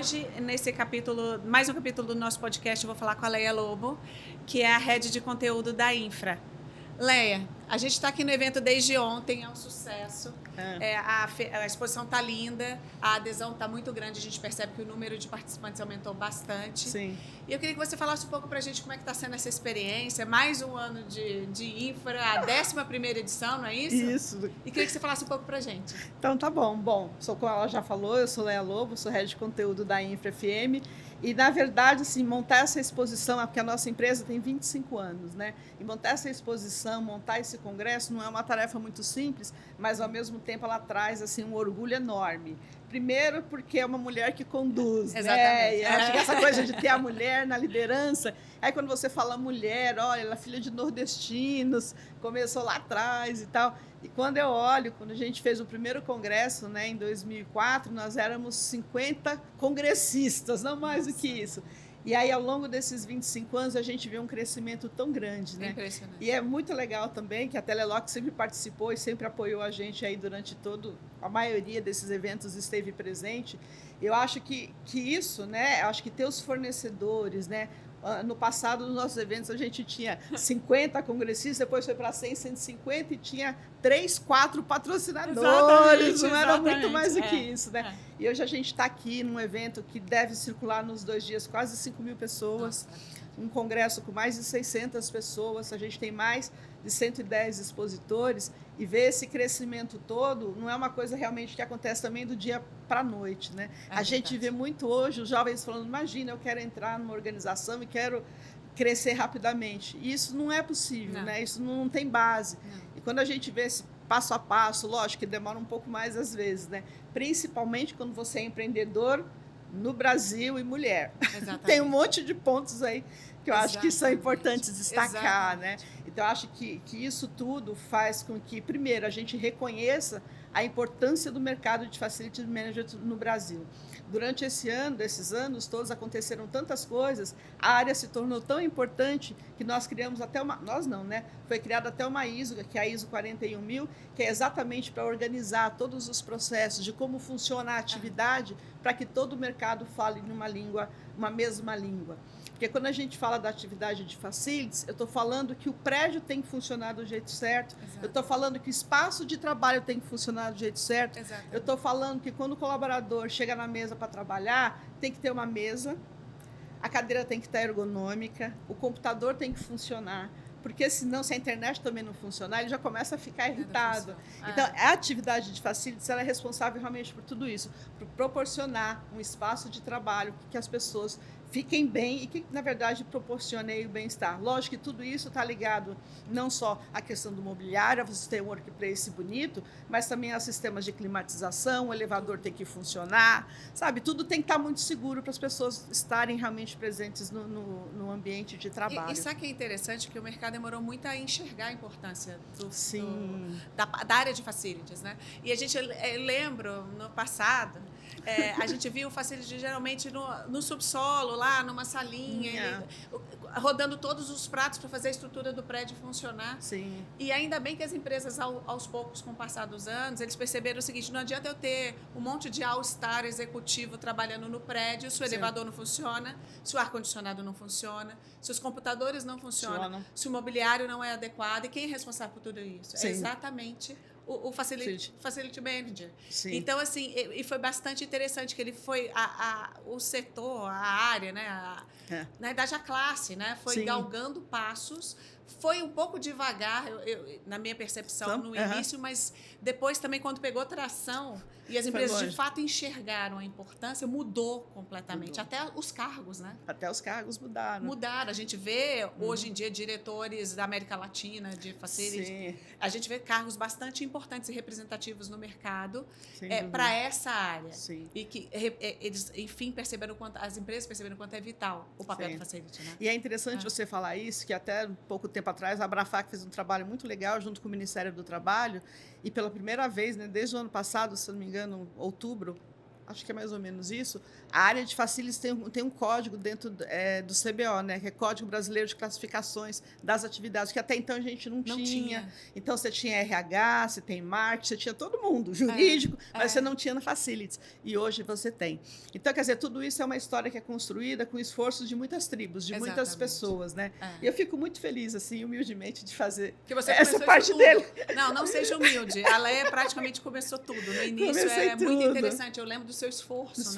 hoje, nesse capítulo, mais um capítulo do nosso podcast, eu vou falar com a Leia Lobo, que é a head de conteúdo da Infra. Leia, a gente está aqui no evento desde ontem, é um sucesso. A exposição está linda, a adesão está muito grande, a gente percebe que o número de participantes aumentou bastante. Sim. E eu queria que você falasse um pouco para a gente como é que está sendo essa experiência, mais um ano de Infra, a 11ª edição, não é isso? Isso. E queria que você falasse um pouco para a gente. Então tá bom. Bom, como ela já falou, eu sou Leia Lobo, sou head de conteúdo da Infra FM. E, na verdade, assim, montar essa exposição, porque a nossa empresa tem 25 anos, né? E montar essa exposição, montar esse congresso não é uma tarefa muito simples, mas, ao mesmo tempo, ela traz assim, um orgulho enorme. Primeiro, porque é uma mulher que conduz, né? E acho que essa coisa de ter a mulher na liderança. Aí, quando você fala mulher, olha, ela é filha de nordestinos, começou lá atrás e tal. E quando eu olho, quando a gente fez o primeiro congresso, né, em 2004, nós éramos 50 congressistas, não mais do que isso. E aí, ao longo desses 25 anos, a gente vê um crescimento tão grande, né? Impressionante. E é muito legal também que a Teleloc sempre participou e sempre apoiou a gente aí durante a maioria desses eventos esteve presente. Eu acho que isso, né? Eu acho que ter os fornecedores, né? No passado, nos nossos eventos, a gente tinha 50 congressistas, depois foi para 100, 150 e tinha 3, 4 patrocinadores. Não era muito mais do que isso, né? E hoje a gente está aqui num evento que deve circular nos 2 dias quase 5.000 pessoas. Nossa. Um congresso com mais de 600 pessoas, a gente tem mais de 110 expositores, e ver esse crescimento todo não é uma coisa realmente que acontece também do dia para a noite, né? A gente vê muito hoje os jovens falando, imagina, eu quero entrar numa organização e quero crescer rapidamente. E isso não é possível, né? Isso não tem base. E quando a gente vê esse passo a passo, lógico que demora um pouco mais às vezes, né? Principalmente quando você é empreendedor no Brasil e mulher. Tem um monte de pontos aí que eu acho que são importantes destacar, né? Então, eu acho que isso tudo faz com que, primeiro, a gente reconheça a importância do mercado de Facility Manager no Brasil. Durante esses anos todos, aconteceram tantas coisas, a área se tornou tão importante que nós criamos até uma... Nós não, né? Foi criada até uma ISO, que é a ISO 41000, que é exatamente para organizar todos os processos de como funciona a atividade para que todo o mercado fale numa língua, uma mesma língua. Porque quando a gente fala da atividade de facilities, eu estou falando que o prédio tem que funcionar do jeito certo, eu estou falando que o espaço de trabalho tem que funcionar do jeito certo, eu estou falando que quando o colaborador chega na mesa para trabalhar, tem que ter uma mesa, a cadeira tem que estar ergonômica, o computador tem que funcionar, porque senão, se a internet também não funcionar, ele já começa a ficar irritado. Então, a atividade de facilities ela é responsável realmente por tudo isso, por proporcionar um espaço de trabalho que as pessoas fiquem bem e que, na verdade, proporcione o bem-estar. Lógico que tudo isso está ligado não só à questão do mobiliário, você tem um workplace bonito, mas também a sistemas de climatização, o elevador tem que funcionar, sabe? Tudo tem que estar muito seguro para as pessoas estarem realmente presentes no ambiente de trabalho. E sabe que é interessante que o mercado demorou muito a enxergar a importância da área de facilities, né? E a gente lembro no passado, a gente viu o facility geralmente no subsolo, lá numa salinha, rodando todos os pratos para fazer a estrutura do prédio funcionar. Sim. E ainda bem que as empresas, aos poucos, com o passar dos anos, eles perceberam o seguinte, não adianta eu ter um monte de all-star executivo trabalhando no prédio, se o elevador não funciona, se o ar-condicionado não funciona, se os computadores não funcionam, se o mobiliário não é adequado. E quem é responsável por tudo isso? Sim. É exatamente o Facility Manager. Sim. Então, assim, e foi bastante interessante que ele foi o setor, a área, né? Na verdade, a classe, né? Foi galgando passos. Foi um pouco devagar, na minha percepção, no início, mas depois também, quando pegou tração e as empresas de fato enxergaram a importância, mudou completamente. Até os cargos, né? Até os cargos mudaram. Mudaram. A gente vê, hoje em dia, diretores da América Latina de facility. A gente vê cargos bastante importantes e representativos no mercado para essa área. Sim. E que eles, enfim, as empresas perceberam o quanto é vital o papel do facility, né? E é interessante você falar isso, que até pouco tempo atrás a Abrafac fez um trabalho muito legal junto com o Ministério do Trabalho e pela primeira vez, né, desde o ano passado, se não me engano, outubro, acho que é mais ou menos isso, a área de facilities tem um código dentro do CBO, né, que é Código Brasileiro de Classificações das Atividades, que até então a gente não tinha. Então, você tinha RH, você tem marketing, você tinha todo mundo, jurídico, mas você não tinha na facilities. E hoje você tem. Então, quer dizer, tudo isso é uma história que é construída com esforços de muitas tribos, de muitas pessoas, né? E eu fico muito feliz, assim, humildemente, de fazer essa parte dele. Não seja humilde. A Leia praticamente começou tudo. No início era muito interessante. Eu lembro do seu esforço,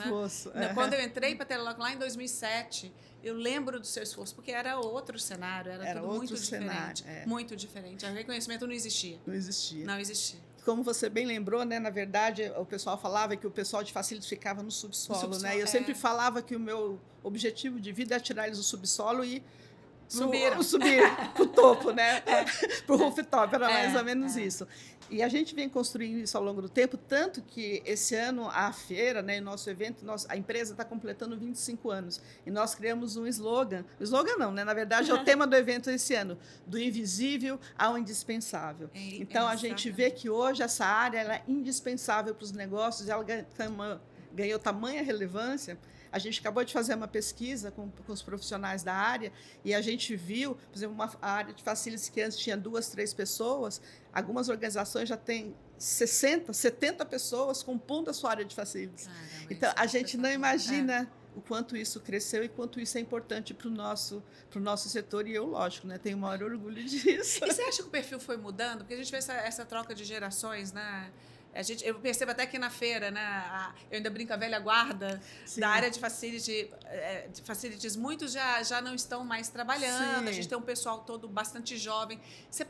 né? Quando eu entrei para a Telelock lá em 2007, eu lembro do seu esforço, porque era outro cenário, era tudo muito diferente. Muito diferente. O reconhecimento não existia. Não existia. Não existia. Como você bem lembrou, né, na verdade, o pessoal falava que o pessoal de facilities ficava no subsolo, né? E eu sempre falava que o meu objetivo de vida é tirar eles do subsolo e subir para o topo, né? Para o rooftop, era mais ou menos isso. E a gente vem construindo isso ao longo do tempo, tanto que esse ano a feira, né, o nosso evento, a empresa está completando 25 anos. E nós criamos um slogan. O slogan não, né? Na verdade, é o tema do evento esse ano, do invisível ao indispensável. Então, a gente vê que hoje essa área ela é indispensável para os negócios, ela ganhou tamanha relevância. A gente acabou de fazer uma pesquisa com os profissionais da área e a gente viu, por exemplo, uma área de facilities que antes tinha 2, 3 pessoas, algumas organizações já têm 60, 70 pessoas compondo a sua área de facilities. Então, a gente não imagina o quanto isso cresceu e quanto isso é importante para o nosso setor. E eu, lógico, né, tenho o maior orgulho disso. E você acha que o perfil foi mudando? Porque a gente vê essa troca de gerações, né? Eu percebo até que na feira, né, eu ainda brinco a velha guarda da área de facilities, muitos já não estão mais trabalhando, a gente tem um pessoal todo bastante jovem. Você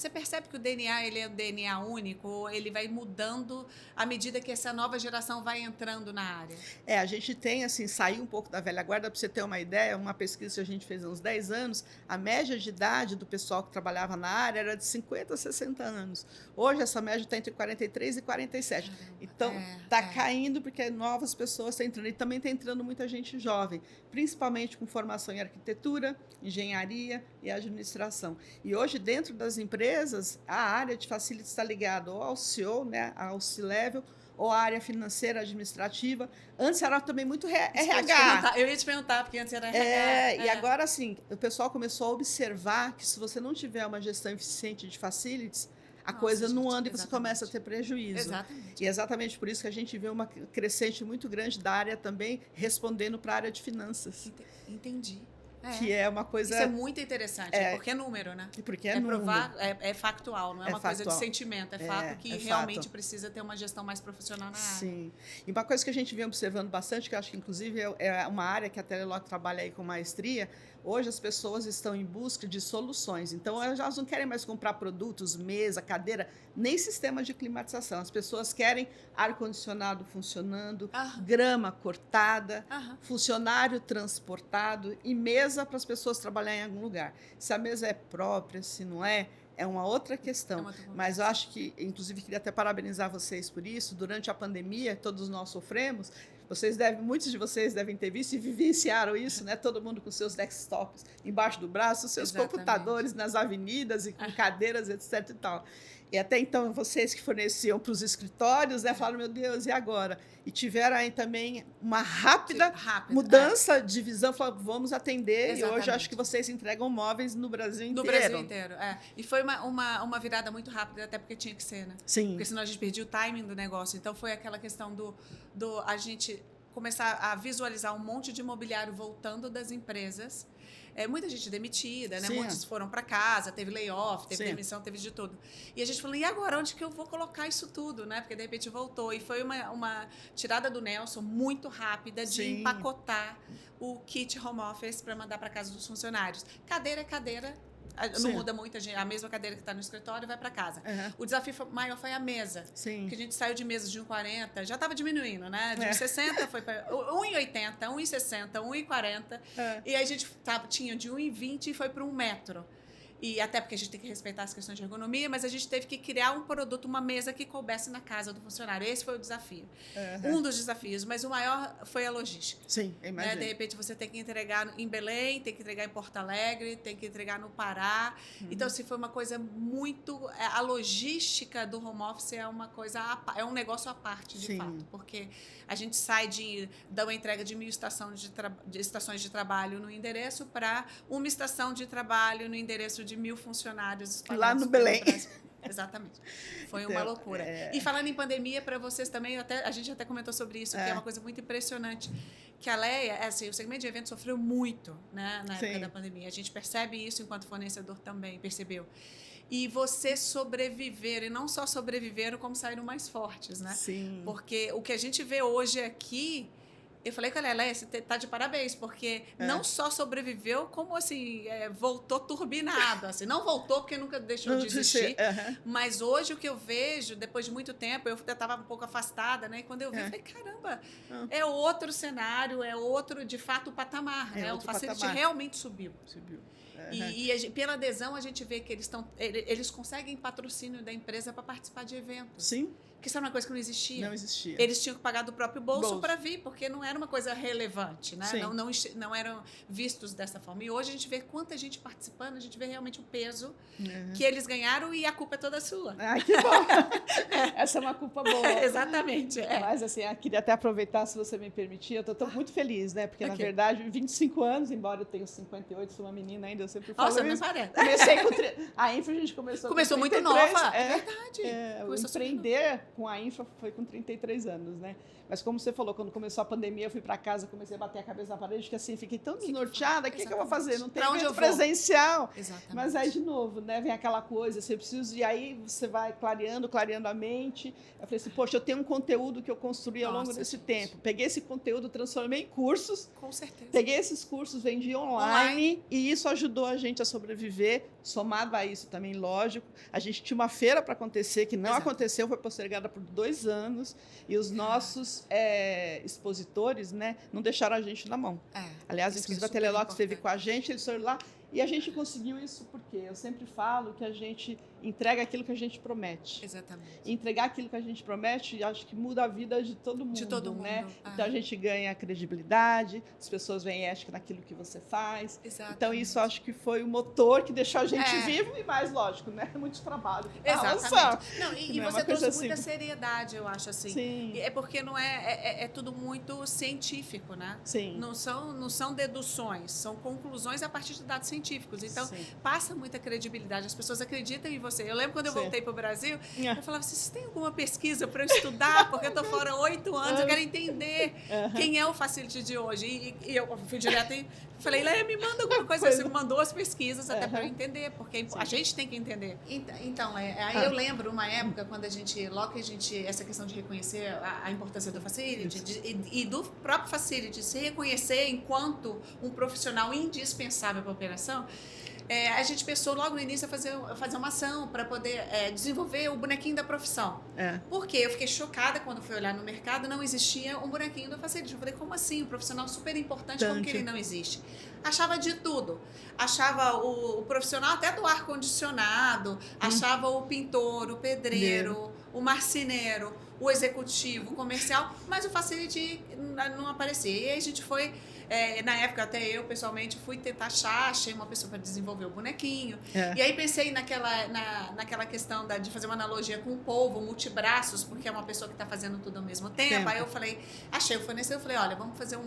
percebe que o DNA ele é um DNA único, ou ele vai mudando à medida que essa nova geração vai entrando na área? A gente tem, assim, sair um pouco da velha guarda, para você ter uma ideia, uma pesquisa que a gente fez há uns 10 anos, a média de idade do pessoal que trabalhava na área era de 50 a 60 anos. Hoje, essa média está entre 43 e 47. Então, está caindo porque novas pessoas estão entrando. E também está entrando muita gente jovem, principalmente com formação em arquitetura, engenharia e administração. E hoje, dentro das empresas, a área de facilities está ligada ou ao CEO, né, ao C-Level, ou a área financeira, administrativa. Antes era também muito RH. Eu ia te perguntar, porque antes era RH. E agora, assim, o pessoal começou a observar que se você não tiver uma gestão eficiente de facilities, a coisa não anda e você começa a ter prejuízo. E é exatamente por isso que a gente vê uma crescente muito grande da área também respondendo para a área de finanças. Entendi. Que é uma coisa... Isso é muito interessante, porque é número, né? Porque é número. É factual, não é uma coisa de sentimento, é fato que realmente precisa ter uma gestão mais profissional na área. Sim. E uma coisa que a gente vem observando bastante, que eu acho que inclusive é uma área que a Telelock trabalha aí com maestria, hoje as pessoas estão em busca de soluções. Então, elas não querem mais comprar produtos, mesa, cadeira, nem sistema de climatização. As pessoas querem ar-condicionado funcionando, grama cortada, funcionário transportado e mesa para as pessoas trabalharem em algum lugar. Se a mesa é própria, se não é uma outra questão. Mas eu acho que, inclusive, queria até parabenizar vocês por isso. Durante a pandemia, todos nós sofremos. Muitos de vocês devem ter visto e vivenciaram isso, né? Todo mundo com seus desktops embaixo do braço, seus computadores nas avenidas e com cadeiras, etc. e tal. E até então, vocês que forneciam para os escritórios, né, falaram, meu Deus, e agora? E tiveram aí também uma rápida mudança de visão, falaram, vamos atender. Exatamente. E hoje eu acho que vocês entregam móveis no Brasil inteiro. No Brasil inteiro, E foi uma virada muito rápida, até porque tinha que ser, né? Sim. Porque senão a gente perdia o timing do negócio. Então, foi aquela questão do a gente começar a visualizar um monte de imobiliário voltando das empresas. Muita gente demitida, né? Muitos foram para casa, teve layoff, teve demissão, teve de tudo. E a gente falou, e agora, onde que eu vou colocar isso tudo, né? Porque, de repente, voltou. E foi uma tirada do Nelson muito rápida de empacotar o kit home office para mandar para casa dos funcionários. Cadeira é cadeira. Não muda muito, a mesma cadeira que está no escritório vai para casa. O desafio maior foi a mesa. Porque a gente saiu de mesas de 1,40, já estava diminuindo, né? De 1,60 foi para 1,80, 1,60, 1,40. E aí a gente tinha de 1,20 e foi para 1 metro. E até porque a gente tem que respeitar as questões de ergonomia, mas a gente teve que criar um produto, uma mesa que coubesse na casa do funcionário. Esse foi o desafio. Um dos desafios, mas o maior foi a logística. Sim, imagina. De repente, você tem que entregar em Belém, tem que entregar em Porto Alegre, tem que entregar no Pará. Então, assim, foi uma coisa muito... A logística do home office é uma coisa... É um negócio à parte, de fato. Porque a gente sai da uma entrega de 1.000 estações de trabalho no endereço para uma estação de trabalho no endereço de 1.000 funcionários lá no Belém. Exatamente. Foi uma loucura. E falando em pandemia, para vocês também, a gente até comentou sobre isso, que é uma coisa muito impressionante. Que a Leia, assim, o segmento de eventos sofreu muito, né, na época da pandemia. A gente percebe isso enquanto fornecedor também, percebeu. E vocês sobreviveram, e não só sobreviveram, como saíram mais fortes, né? Sim. Porque o que a gente vê hoje aqui... Eu falei com a Leia, você está de parabéns, porque não só sobreviveu, como assim, voltou turbinado. Assim, não voltou porque nunca deixou de existir. Mas hoje o que eu vejo, depois de muito tempo, eu estava um pouco afastada, né? E quando eu vi, eu falei, caramba, é outro cenário, é outro, de fato, patamar. Né? O Facility realmente subiu. E pela adesão, a gente vê que eles conseguem patrocínio da empresa para participar de eventos. Sim. Que isso era uma coisa que não existia. Não existia. Eles tinham que pagar do próprio bolso para vir, porque não era uma coisa relevante, né? Não eram vistos dessa forma. E hoje a gente vê quanta gente participando, a gente vê realmente o peso que eles ganharam e a culpa é toda sua. Ai, que bom! Essa é uma culpa boa. Exatamente. Mas, assim, eu queria até aproveitar, se você me permitir, eu estou muito feliz, né? Porque, na verdade, 25 anos, embora eu tenha 58, sou uma menina ainda, eu sempre falo isso. Nossa, não parece. Comecei com... A Infra a gente começou com 33, muito nova. É verdade. Empreender com a Infra foi com 33 anos, né? Mas como você falou, quando começou a pandemia, eu fui para casa, comecei a bater a cabeça na parede, que assim, fiquei tão desnorteada, o que eu vou fazer? Não tem evento presencial. Exatamente. Mas aí, de novo, né, vem aquela coisa, você precisa, e aí você vai clareando a mente. Eu falei assim, poxa, eu tenho um conteúdo que eu construí ao longo desse tempo. Peguei esse conteúdo, transformei em cursos. Com certeza. Peguei esses cursos, vendi online, e isso ajudou a gente a sobreviver. Somado a isso também, lógico, a gente tinha uma feira para acontecer, que não aconteceu, foi postergada por 2 anos, e os nossos expositores, né, não deixaram a gente na mão. Aliás, inclusive a Telelox esteve com a gente, eles foram lá, e a gente conseguiu isso porque eu sempre falo que a gente entrega aquilo que a gente promete. Exatamente. E entregar aquilo que a gente promete, acho que muda a vida de todo mundo. De todo mundo. Né? Então, a gente ganha credibilidade, as pessoas veem ética naquilo que você faz. Exatamente. Então, isso acho que foi o motor que deixou a gente vivo e mais, lógico, né? Muito trabalho. Exatamente. Não, e não você trouxe muita seriedade, eu acho, assim. Sim. É porque não é tudo muito científico, né? Sim. Não são deduções, são conclusões a partir de dados científicos. Então, passa muita credibilidade. As pessoas acreditam em você. Eu lembro quando eu voltei para o Brasil, eu falava assim, vocês têm alguma pesquisa para eu estudar? Porque eu estou fora há 8 anos, eu quero entender quem é o Facility de hoje. E eu fui direto e falei, Leia, me manda alguma coisa. Você mandou as pesquisas até para eu entender, porque a gente tem que entender. Então, aí eu lembro uma época, quando logo que a gente, essa questão de reconhecer a importância do Facility e do próprio Facility se reconhecer enquanto um profissional indispensável para a operação, a gente pensou logo no início a fazer uma ação para poder desenvolver o bonequinho da profissão. Porque eu fiquei chocada quando fui olhar no mercado, não existia um bonequinho do Facility. Eu falei, como assim? Um profissional super importante, como que ele não existe? Achava de tudo. Achava o profissional até do ar-condicionado, achava o pintor, o pedreiro, o marceneiro, o executivo, o comercial, mas o Facility não aparecia. E aí a gente foi... na época, até eu, pessoalmente, fui tentar achei uma pessoa para desenvolver o bonequinho. E aí pensei naquela questão de fazer uma analogia com o polvo, multibraços, porque é uma pessoa que está fazendo tudo ao mesmo tempo. Aí eu falei, achei o fornecedor, eu falei, olha, vamos fazer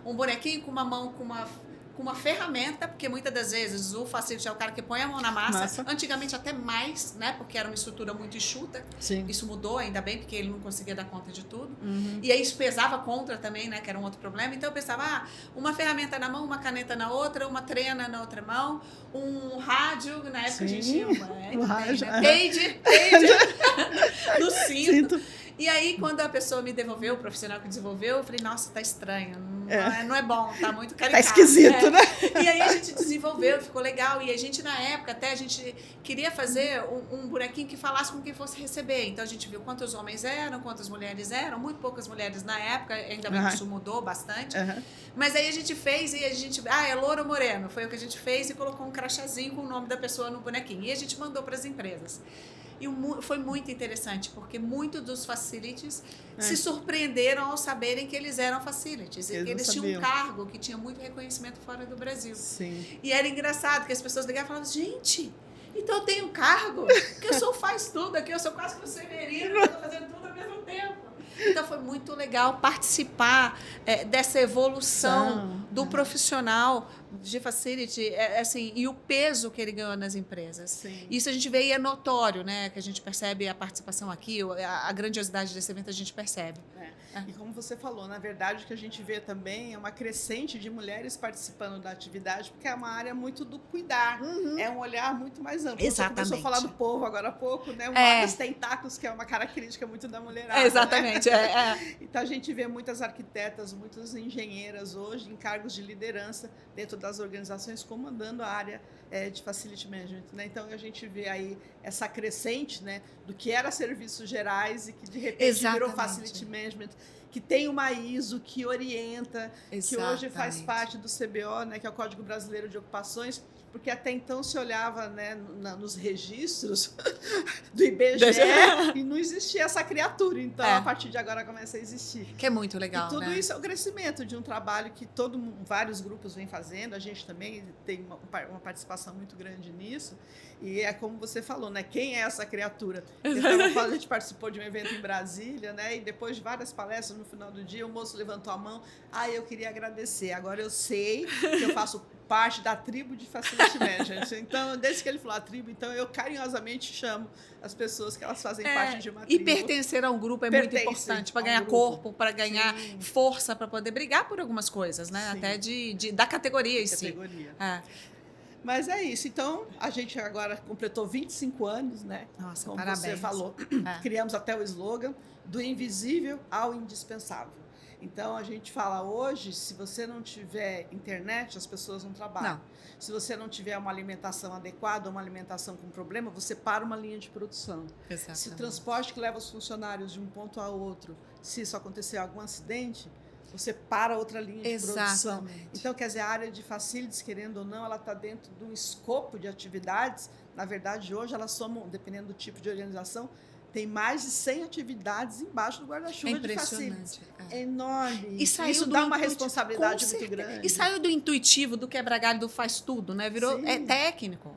um bonequinho com uma mão, com uma ferramenta, porque muitas das vezes o Facility é o cara que põe a mão na massa. Antigamente até mais, né? Porque era uma estrutura muito enxuta. Isso mudou, ainda bem, porque ele não conseguia dar conta de tudo. E aí isso pesava contra também, né? Que era um outro problema. Então eu pensava, uma ferramenta na mão, uma caneta na outra, uma trena na outra mão, um rádio, na época a gente tinha um rádio, né? Page no cinto. E aí, quando a pessoa me devolveu, o profissional que desenvolveu, eu falei, nossa, tá estranho, não é bom, tá muito caricato. Tá esquisito, né? E aí a gente desenvolveu, ficou legal. E a gente, na época, até a gente queria fazer um bonequinho que falasse com quem fosse receber. Então a gente viu quantos homens eram, quantas mulheres eram, muito poucas mulheres na época, ainda bem que isso mudou bastante. Mas aí a gente fez e a gente... é louro ou moreno? Foi o que a gente fez e colocou um crachazinho com o nome da pessoa no bonequinho. E a gente mandou para as empresas. E foi muito interessante, porque muitos dos facilities se surpreenderam ao saberem que eles eram facilities. E que eles tinham um cargo que tinha muito reconhecimento fora do Brasil. Sim. E era engraçado, que as pessoas ligavam e falavam, gente, então eu tenho um cargo, que eu sou faz tudo aqui, eu sou quase que um Severino, eu estou fazendo tudo ao mesmo tempo. Então foi muito legal participar dessa evolução do profissional de facility, assim, e o peso que ele ganhou nas empresas. Sim. Isso a gente vê e é notório, né? Que a gente percebe a participação aqui, a grandiosidade desse evento a gente percebe. E como você falou, na verdade, o que a gente vê também é uma crescente de mulheres participando da atividade, porque é uma área muito do cuidar, é um olhar muito mais amplo. Exatamente. Você começou a falar do povo agora há pouco, né? Uma dos tentáculos, que é uma característica muito da mulherada. Exatamente. Né? Então a gente vê muitas arquitetas, muitas engenheiras hoje em cargos de liderança dentro das organizações, comandando a área de Facility Management. Né? Então a gente vê aí essa crescente, né, do que era serviços gerais e que de repente virou Facility Management, que tem uma ISO que orienta, que hoje faz parte do CBO, né, que é o Código Brasileiro de Ocupações, porque até então se olhava, né, nos registros do IBGE e não existia essa criatura. Então, a partir de agora começa a existir. Que é muito legal, e tudo isso é o crescimento de um trabalho que vários grupos vêm fazendo. A gente também tem uma participação muito grande nisso. E é como você falou, né? Quem é essa criatura? Então, a gente participou de um evento em Brasília, né? E depois de várias palestras, no final do dia, o moço levantou a mão. Eu queria agradecer. Agora eu sei que eu faço parte da tribo de Facility Management. Então, desde que ele falou a tribo, então eu carinhosamente chamo as pessoas que elas fazem parte de uma tribo. E pertencer a um grupo é muito importante para ganhar corpo, para ganhar força, para poder brigar por algumas coisas, né? Até da categoria em si. Mas é isso. Então, a gente agora completou 25 anos, né? Nossa, como parabéns. Você falou. Criamos até o slogan do invisível ao indispensável. Então, a gente fala hoje, se você não tiver internet, as pessoas não trabalham. Não. Se você não tiver uma alimentação adequada, uma alimentação com problema, você para uma linha de produção. Exatamente. Se o transporte que leva os funcionários de um ponto a outro, se isso acontecer algum acidente, você para outra linha de produção. Então, quer dizer, a área de facilities, querendo ou não, ela está dentro de um escopo de atividades. Na verdade, hoje, elas somam, dependendo do tipo de organização, tem mais de 100 atividades embaixo do guarda-chuva de facilities. É enorme. Isso dá uma responsabilidade muito grande. E saiu do intuitivo, do quebra-galho, do faz tudo, né? Virou técnico.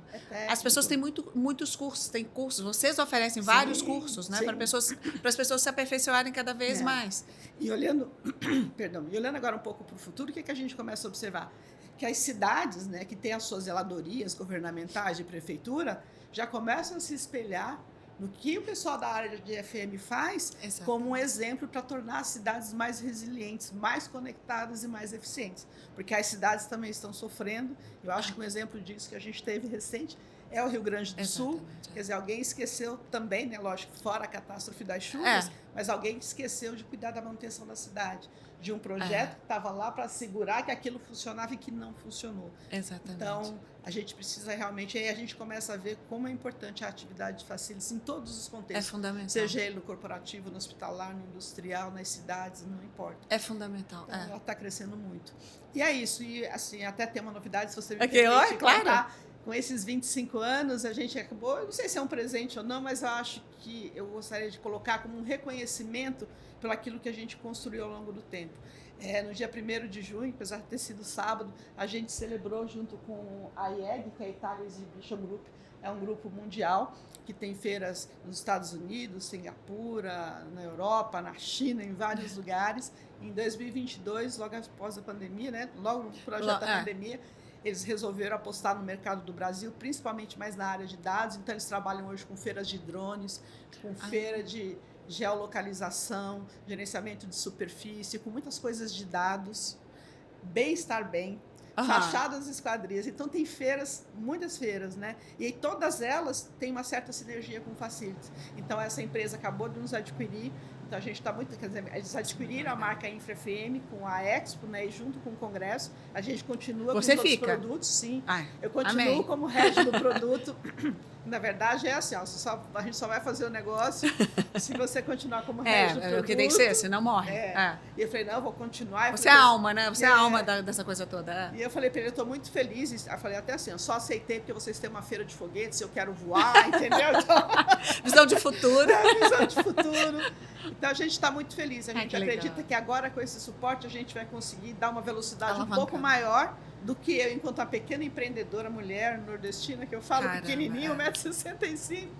As pessoas têm muitos cursos, tem cursos. Vocês oferecem vários cursos, né? Para as pessoas se aperfeiçoarem cada vez mais. E olhando agora um pouco para o futuro, o que a gente começa a observar? Que as cidades, né, que têm as suas zeladorias governamentais de prefeitura, já começam a se espelhar no que o pessoal da área de FM faz como um exemplo para tornar as cidades mais resilientes, mais conectadas e mais eficientes. Porque as cidades também estão sofrendo. Eu acho que um exemplo disso que a gente teve recente é o Rio Grande do Sul. Quer dizer, alguém esqueceu também, né, lógico, fora a catástrofe das chuvas, mas alguém esqueceu de cuidar da manutenção da cidade, de um projeto que estava lá para assegurar que aquilo funcionava e que não funcionou. Exatamente. Então, a gente precisa realmente... Aí a gente começa a ver como é importante a atividade de facilities em todos os contextos. É fundamental. Seja ele no corporativo, no hospitalar, no industrial, nas cidades, não importa. É fundamental. Então, ela está crescendo muito. E é isso. E, assim, até tem uma novidade, se você me permite contar. Com esses 25 anos, a gente acabou... Eu não sei se é um presente ou não, mas eu acho que eu gostaria de colocar como um reconhecimento pelo aquilo que a gente construiu ao longo do tempo. No dia 1º de junho, apesar de ter sido sábado, a gente celebrou junto com a IEG, que é a Italia Exhibition Group, é um grupo mundial que tem feiras nos Estados Unidos, Singapura, na Europa, na China, em vários lugares. Em 2022, logo após a pandemia, né, logo no projeto da pandemia, eles resolveram apostar no mercado do Brasil, principalmente mais na área de dados. Então, eles trabalham hoje com feiras de drones, com feira de geolocalização, gerenciamento de superfície, com muitas coisas de dados, bem-estar bem, fachadas esquadrias. Então, tem feiras, muitas feiras, né? E aí, todas elas têm uma certa sinergia com o Facilities. Então, essa empresa acabou de nos adquirir. Então a gente está muito, quer dizer, eles adquiriram a marca InfraFM com a Expo, né, e junto com o Congresso, a gente continua com todos os produtos, sim. Ai, eu continuo amém. como head do produto. Na verdade, é assim, ó, a gente só vai fazer o negócio se você continuar como head do produto. É o que tem que ser, senão morre. E eu falei, não, eu vou continuar. Você é a alma, né? Você é a alma dessa coisa toda. E eu falei para ele, eu estou muito feliz. Eu falei até assim, eu só aceitei porque vocês têm uma feira de foguetes, eu quero voar, entendeu? Então, visão de futuro. Visão de futuro. Então, a gente está muito feliz. A gente acredita que agora, com esse suporte, a gente vai conseguir dar uma velocidade um pouco maior do que eu, enquanto uma pequena empreendedora, mulher nordestina, que eu falo pequenininho, 1,65 m,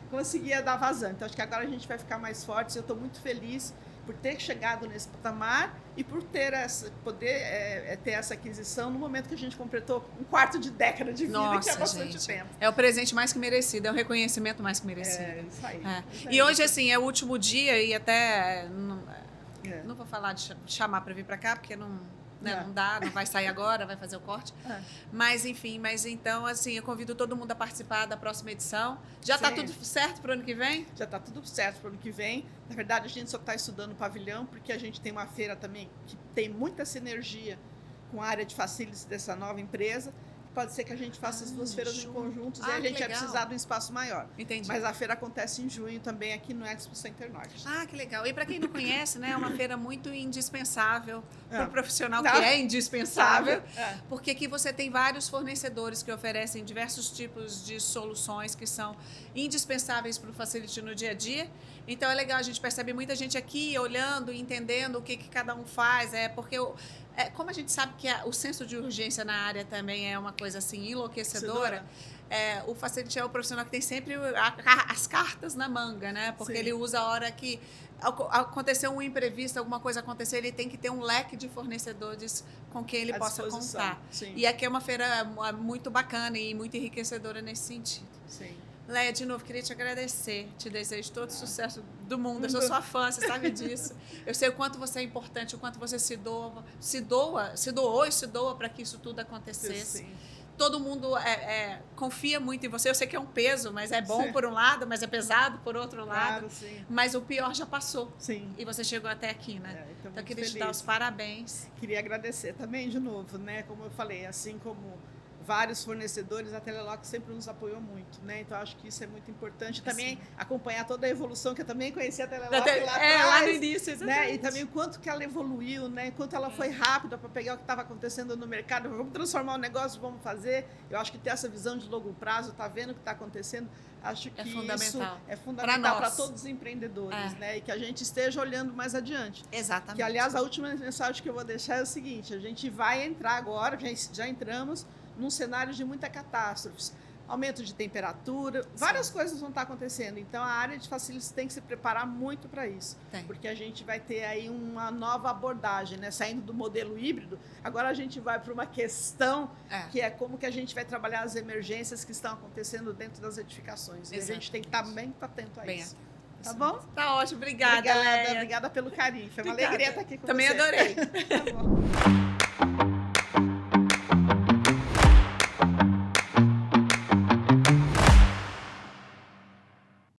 conseguia dar vazão. Então, acho que agora a gente vai ficar mais fortes. Eu estou muito feliz por ter chegado nesse patamar e por ter ter essa aquisição no momento que a gente completou um quarto de década de vida, que é bastante tempo. É o presente mais que merecido, é o reconhecimento mais que merecido. Isso aí. Isso aí. E hoje, assim, é o último dia e até... Não vou falar de chamar para vir para cá, porque não dá, não vai sair agora, vai fazer o corte. Mas, enfim, então, assim, eu convido todo mundo a participar da próxima edição. Já está tudo certo para o ano que vem? Já está tudo certo para o ano que vem. Na verdade, a gente só está estudando o pavilhão, porque a gente tem uma feira também que tem muita sinergia com a área de facilities dessa nova empresa. Pode ser que a gente faça as duas feiras em conjuntos e a gente vai precisar de um espaço maior. Entendi. Mas a feira acontece em junho também aqui no Expo Center Norte. Ah, que legal. E para quem não conhece, né, é uma feira muito indispensável para o profissional que é indispensável, porque aqui você tem vários fornecedores que oferecem diversos tipos de soluções que são indispensáveis para o facility no dia a dia. Então é legal, a gente percebe muita gente aqui olhando e entendendo o que cada um faz, porque como a gente sabe que o senso de urgência na área também é uma coisa assim enlouquecedora, o facility é o profissional que tem sempre as cartas na manga, né? Porque ele usa a hora que aconteceu um imprevisto, alguma coisa acontecer, ele tem que ter um leque de fornecedores com quem ele possa contar. E aqui é uma feira muito bacana e muito enriquecedora nesse sentido. Sim. Leia, de novo, queria te agradecer, te desejo todo o sucesso do mundo, eu sou sua fã, você sabe disso. Eu sei o quanto você é importante, o quanto você se doou e se doa para que isso tudo acontecesse. Sim. Todo mundo confia muito em você, eu sei que é um peso, mas é bom por um lado, mas é pesado por outro lado. Mas o pior já passou. Sim. E você chegou até aqui, né? Então eu queria te dar os parabéns. Queria agradecer também, de novo, né? Como eu falei, assim como vários fornecedores, a Telelock sempre nos apoiou muito, né? Então, acho que isso é muito importante. Também acompanhar toda a evolução, que eu também conheci a Telelock lá atrás. Lá no início, exatamente. Né? E também o quanto que ela evoluiu, né? Quanto ela foi rápida para pegar o que estava acontecendo no mercado. Vamos transformar o negócio, vamos fazer. Eu acho que ter essa visão de longo prazo, tá vendo o que está acontecendo, acho que isso é fundamental para todos os empreendedores, né? E que a gente esteja olhando mais adiante. Exatamente. Que, aliás, a última mensagem que eu vou deixar é o seguinte, a gente vai entrar agora, já entramos num cenário de muita catástrofes, aumento de temperatura, várias coisas vão estar acontecendo. Então, a área de facilities tem que se preparar muito para isso, porque a gente vai ter aí uma nova abordagem, né? Saindo do modelo híbrido, agora a gente vai para uma questão que é como que a gente vai trabalhar as emergências que estão acontecendo dentro das edificações. E a gente tem que estar bem atento a isso. Tá bom? Tá ótimo, obrigada, Leia. Obrigada pelo carinho. Foi uma alegria estar aqui com você. Também adorei. Tá bom.